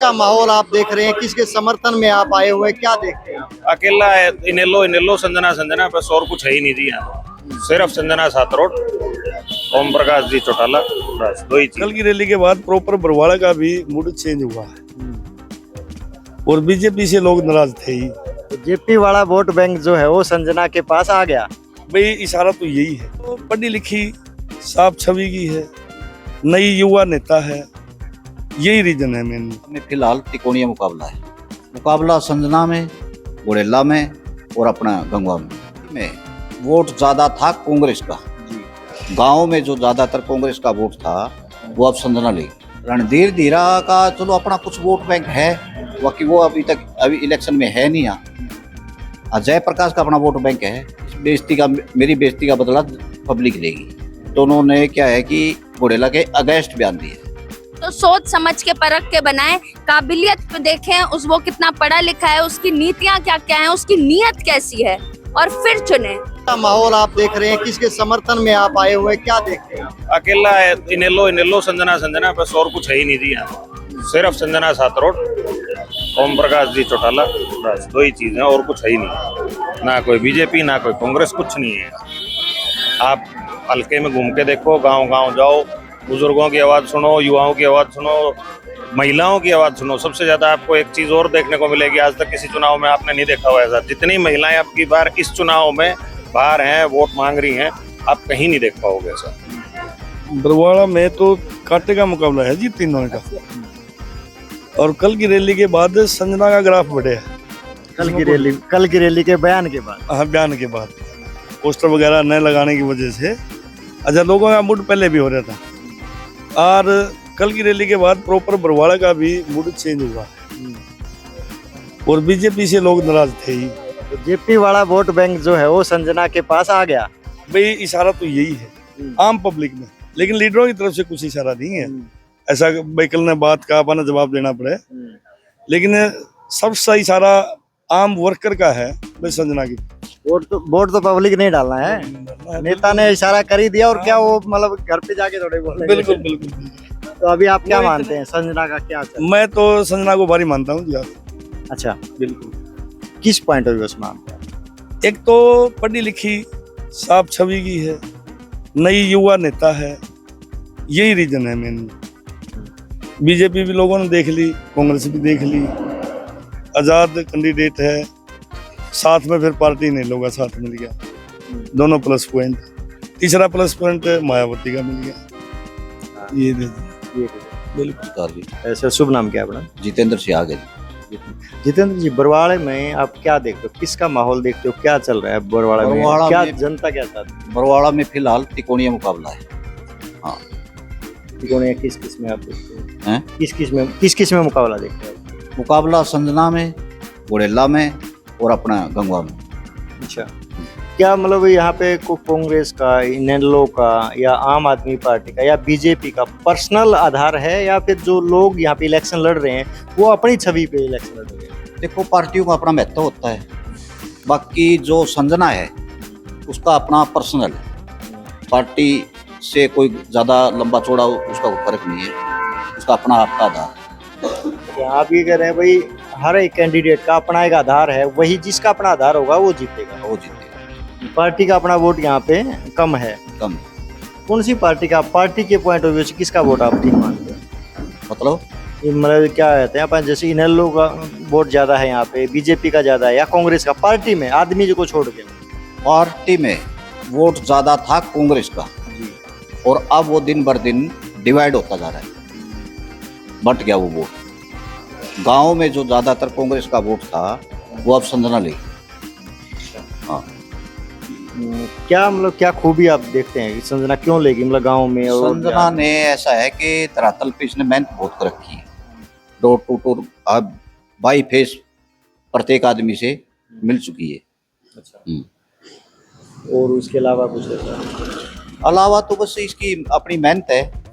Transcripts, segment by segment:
का माहौल आप देख रहे हैं, किसके समर्थन में आप आए हुए हैं, क्या देखते हैं आप? अकेला है इनेलो इनेलो संजना संजना, बस और कुछ है ही नहीं जी यहाँ। सिर्फ संजना सातरोट, ओम प्रकाश जी चौटाला, बस दो ही कल चीज। की रैली के बाद प्रॉपर बरवाड़ा का भी मूड चेंज हुआ है और बीजेपी से लोग नाराज थे ही। तो जेपी वाला वोट बैंक जो है वो संजना के पास आ गया। भाई इशारा तो यही है, तो पढ़ी लिखी साफ छवि की है, नई युवा नेता है, यही रीजन है मेन में फिलहाल त्रिकोणीय मुकाबला है। मुकाबला संजना में, गुड़ेला में और अपना गंगवा में वोट ज्यादा था कांग्रेस का। गांव में जो ज्यादातर कांग्रेस का वोट था वो अब संजना ले। रणधीर धीरा का चलो अपना कुछ वोट बैंक है, बाकी वो अभी इलेक्शन में है नहीं। यहाँ अजय प्रकाश का अपना वोट बैंक है। इस बेइज्जती का, मेरी बेइज्जती का बदला पब्लिक लेगी। तो उन्होंने क्या है कि गुड़ेला के अगेंस्ट बयान दिए। तो सोच समझ के परख के बनाएं, काबिलियत पे देखें उस वो कितना पढ़ा लिखा है, उसकी नीतियां क्या क्या हैं, उसकी नीयत कैसी है और फिर चुने। का माहौल आप देख रहे हैं, किसके समर्थन में आप आए हुए हैं, क्या देखते हैं आप? अकेला है इनेलो इनेलो संजना संजना, बस और कुछ है ही नहीं जी यहाँ। सिर्फ संजना सातरोट, ओम प्रकाश जी चौटाला, बस दो ही चीज है और कुछ है ही नहीं। ना कोई बीजेपी ना कोई कांग्रेस, कुछ नहीं है। आप हल्के में घूम के देखो, गांव गांव जाओ, बुजुर्गों की आवाज सुनो, युवाओं की आवाज सुनो, महिलाओं की आवाज सुनो। सबसे ज्यादा आपको एक चीज और देखने को मिलेगी, आज तक किसी चुनाव में आपने नहीं देखा हुआ ऐसा। जितनी महिलाएं आपकी बार इस चुनाव में बाहर हैं, वोट मांग रही हैं, आप कहीं नहीं देख पाओगे ऐसा। बरवाड़ा में तो कांटे का मुकाबला है जी तीनों का। और कल की रैली के बाद संजना का ग्राफ बढ़े है। कल की रैली के बयान के बाद। हाँ, बयान के बाद पोस्टर वगैरह न लगाने की वजह से अच्छा लोगों का मूड पहले भी हो रहा था, और कल की रैली के बाद प्रॉपर बरवाड़ा का भी मूड चेंज हुआ है और बीजेपी से लोग नाराज थे ही। तो जेपी वाला वोट बैंक जो है वो संजना के पास आ गया। भाई इशारा तो यही है आम पब्लिक में, लेकिन लीडरों की तरफ से कुछ इशारा नहीं है ऐसा भाई कल ने बात का अपना जवाब देना पड़े। लेकिन सबसे इशारा आम वर्कर का है भाई संजना की। वोट तो पब्लिक नहीं डालना है, नेता ने इशारा कर ही दिया। और क्या वो मतलब घर पे जाके थोड़े बोलेंगे? बिल्कुल बिल्कुल। तो अभी आप क्या मानते हैं, संजना का क्या चल? मैं तो संजना को भारी मानता हूँ जी। अच्छा, बिल्कुल। किस पॉइंट ऑफ व्यू से मानते हैं? एक तो पढ़ी लिखी साफ छवि की है, नई युवा नेता है, यही रीजन है मेन। बीजेपी भी लोगों ने देख ली, कांग्रेस भी देख ली, आजाद कैंडिडेट है, साथ में फिर पार्टी ने लोग साथ मिल गया, दोनों प्लस पॉइंट। तीसरा प्लस पॉइंट मायावती का मिल गया। ये बिल्कुल। ऐसे शुभ नाम क्या है अपना? जितेंद्र सिंह आगे। जितेंद्र जी, बरवाड़े में आप क्या देखते हो, किसका माहौल देखते हो, क्या चल रहा है बरवाड़ा में? क्या जनता क्या चाहती है? बरवाड़ा में फिलहाल त्रिकोणीय मुकाबला है। हाँ, त्रिकोणीय किस किस में आप देखते हैं? किस किस में मुकाबला देखते हो? मुकाबला संजना में, गुड़ेला में और अपना गंगवा में। अच्छा, क्या मतलब यहाँ पे कांग्रेस का, इनेलो का या आम आदमी पार्टी का या बीजेपी का पर्सनल आधार है, या फिर जो लोग यहाँ पे इलेक्शन लड़ रहे हैं वो अपनी छवि पे इलेक्शन लड़ रहे हैं? देखो, पार्टियों का अपना महत्व होता है, बाकी जो संजना है उसका अपना पर्सनल है। पार्टी से कोई ज़्यादा लंबा चौड़ा उसका फर्क नहीं है, उसका अपना आपका आधार। आप ये कह रहे हैं भाई हर एक कैंडिडेट का अपना एक आधार है, वही जिसका अपना आधार होगा वो जीतेगा। वो जीतेगा। पार्टी का अपना वोट यहाँ पे कम है। कम। कौन सी पार्टी का, पार्टी के पॉइंट ऑफ व्यू से किसका वोट आप ठीक मानते हैं? मतलब ये मतलब क्या कहते हैं अपन, जैसे इनेलो का वोट ज्यादा है यहाँ पे, बीजेपी का ज्यादा है या कांग्रेस का? पार्टी में आदमी को छोड़ के पार्टी में वोट ज्यादा था कांग्रेस का, और अब वो दिन बर दिन डिवाइड होता जा रहा है, बट गया वो वोट। गांव में जो ज्यादातर कांग्रेस का वोट था वो अब संजना ले। हाँ, क्या मतलब क्या खूबी आप देखते हैं कि संजना क्यों लेगी मतलब गांव में? और संजना ने ऐसा है कि धरातल पे इसने मेहनत बहुत कर रखी है, डोर टू डोर अब बाई फेस प्रत्येक आदमी से मिल चुकी है। अच्छा। और उसके अलावा कुछ ऐसा? अलावा तो बस इसकी अपनी मेहनत है।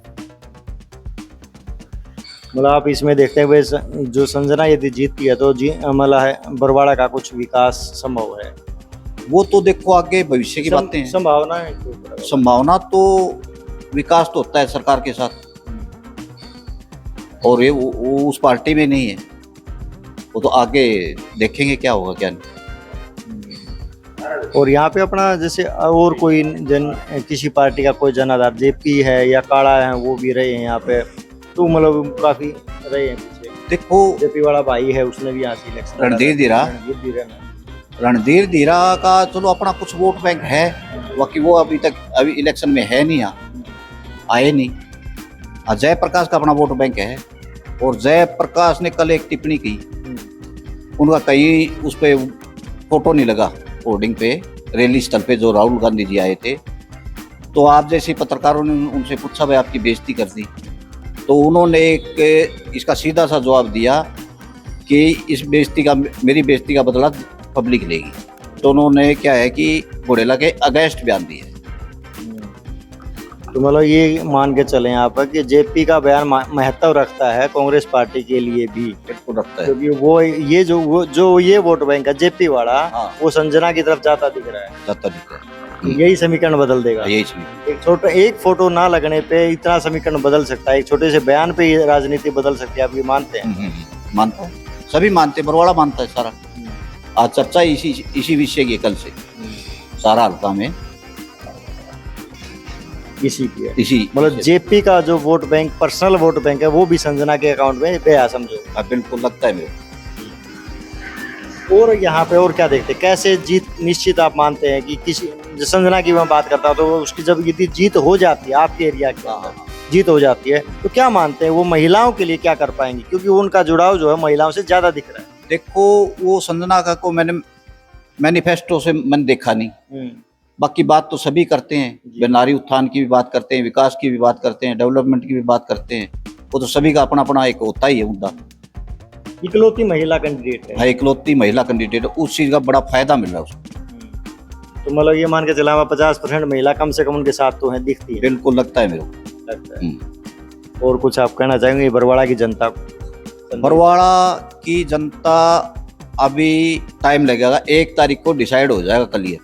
मतलब आप इसमें देखते हैं भाई जो संजना यदि जीतती है तो मतलब है बरवाड़ा का कुछ विकास संभव है? वो तो देखो आगे भविष्य की बातें हैं। संभावना है, संभावना तो विकास तो होता है सरकार के साथ, और ये वो उस पार्टी में नहीं है, वो तो आगे देखेंगे क्या होगा क्या नहीं। और यहाँ पे अपना जैसे और कोई किसी पार्टी का कोई जनाधार जेपी है या काड़ा है वो भी रहे हैं यहाँ पे, तो मतलब काफी रहे हैं पीछे। देखो जेपी वाला भाई है, उसने भी यहाँ से इलेक्शन रणधीर धीरा का चलो अपना कुछ वोट बैंक है, बाकी वो अभी इलेक्शन में है नहीं, यहाँ आए नहीं। जय प्रकाश का अपना वोट बैंक है, और जय प्रकाश ने कल एक टिप्पणी की, उनका कहीं उस पे फोटो नहीं लगा होर्डिंग पे, रैली स्थल पे जो राहुल गांधी जी आए थे। तो आप जैसे पत्रकारों ने उनसे पूछा भाई आपकी बेइज्जती कर दी, तो उन्होंने एक इसका सीधा सा जवाब दिया कि इस बेइज्जती का, मेरी बेइज्जती का बदला पब्लिक लेगी। तो उन्होंने क्या है कि घोड़ेला के अगेंस्ट बयान दिया। तो मतलब ये मान के चले यहाँ पर कि जेपी का बयान महत्व रखता है कांग्रेस पार्टी के लिए भी, बिल्कुल रखता है, क्योंकि वो ये वोट बैंक है जेपी वाला, हाँ। वो संजना की तरफ जाता दिख रहा है, जाता दिखता है। यही समीकरण बदल देगा। यही चीज एक फोटो ना लगने पे इतना समीकरण बदल सकता है, एक छोटे से बयान पे ये राजनीति बदल सकती है, आप ये मानते हैं? मानता है, सभी मानते हैं, बरवाड़ा मानता है सारा। आज चर्चा इसी विषय की कल से सारा हल्का में इसी की है। इसी मतलब जेपी का जो vote bank, personal vote bank है, वो भी संजना के अकाउंट में गया समझो। बिल्कुल लगता है मेरे। और यहाँ पे और क्या देखते हैं, कैसे जीत निश्चित आप मानते हैं कि किसी संजना की मैं बात करता हूँ तो उसकी जब यदि जीत हो जाती है आपके एरिया की जीत हो जाती है, तो क्या मानते हैं वो महिलाओं के लिए क्या कर पाएंगी, क्योंकि उनका जुड़ाव जो है महिलाओं से ज्यादा दिख रहा है। देखो वो संजना का को मैंने मैनिफेस्टो से मैंने देखा नहीं, बाकी बात तो सभी करते हैं, वे नारी उत्थान की भी बात करते हैं, विकास की भी बात करते हैं, डेवलपमेंट की भी बात करते हैं, वो तो सभी का अपना अपना एक होता ही है मुद्दा। इकलौती महिला कैंडिडेट है, इकलौती महिला कैंडिडेट, उस चीज का बड़ा फायदा मिल रहा है उसको। तो मतलब ये मान के चला 50% महिला कम से कम उनके साथ तो है, दिखती है। बिल्कुल लगता है मेरे को। लगता है। और कुछ आप कहना चाहेंगे बरवाड़ा की जनता को? बरवाड़ा की जनता अभी टाइम लगेगा, 1 तारीख को डिसाइड हो जाएगा कल ये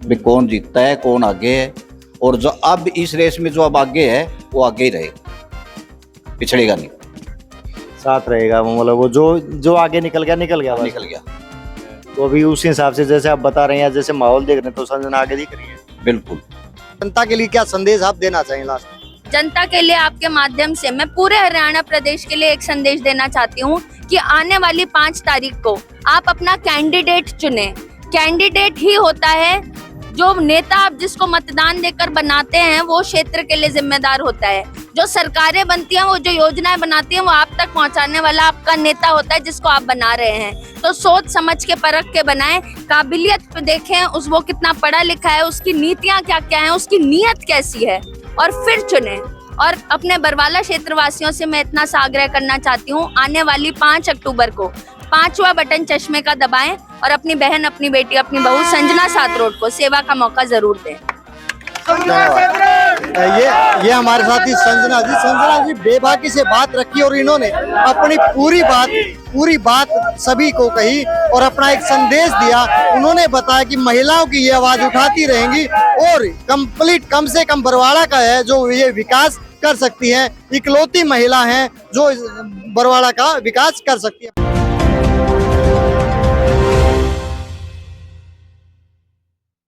भी कौन जीतता है कौन आगे है, और जो अब इस रेस में जो अब आगे है वो आगे ही रहेगा, पिछड़ेगा नहीं, साथ रहेगा। मतलब वो जो आगे निकल गया बस। निकल गया। तो अभी उस हिसाब से जैसे आप बता रहे हैं, जैसे माहौल देख रहे हैं, तो संजना आगे दिख रही है। बिल्कुल। जनता के लिए क्या संदेश आप देना चाहेंगे लास्ट? जनता के लिए आपके माध्यम से मैं पूरे हरियाणा प्रदेश के लिए एक संदेश देना चाहती हूँ कि आने वाली 5 तारीख को आप अपना कैंडिडेट चुने। कैंडिडेट ही होता है जो नेता आप जिसको मतदान देकर बनाते हैं, वो क्षेत्र के लिए जिम्मेदार होता है। जो सरकारें बनती हैं, वो जो योजनाएं बनाती हैं, वो आप तक पहुंचाने वाला आपका नेता होता है जिसको आप बना रहे हैं। तो सोच समझ के परख के बनाएं, काबिलियत पे देखें, वो कितना पढ़ा लिखा है, उसकी नीतियां क्या क्या है, उसकी नीयत कैसी है, और फिर चुने। और अपने बरवाला क्षेत्र वासियों से मैं इतना सा आग्रह करना चाहती हूँ, आने वाली 5 अक्टूबर को 5वां बटन चश्मे का दबाएं और अपनी बहन, अपनी बेटी, अपनी बहू संजना सातरोड को सेवा का मौका जरूर दें। ये हमारे साथी संजना जी बेबाकी से बात रखी और इन्होंने अपनी पूरी बात सभी को कही और अपना एक संदेश दिया। उन्होंने बताया कि महिलाओं की ये आवाज उठाती रहेंगी और कम से कम बरवाड़ा का है जो ये विकास कर सकती है, इकलौती महिला है जो बरवाड़ा का विकास कर सकती है।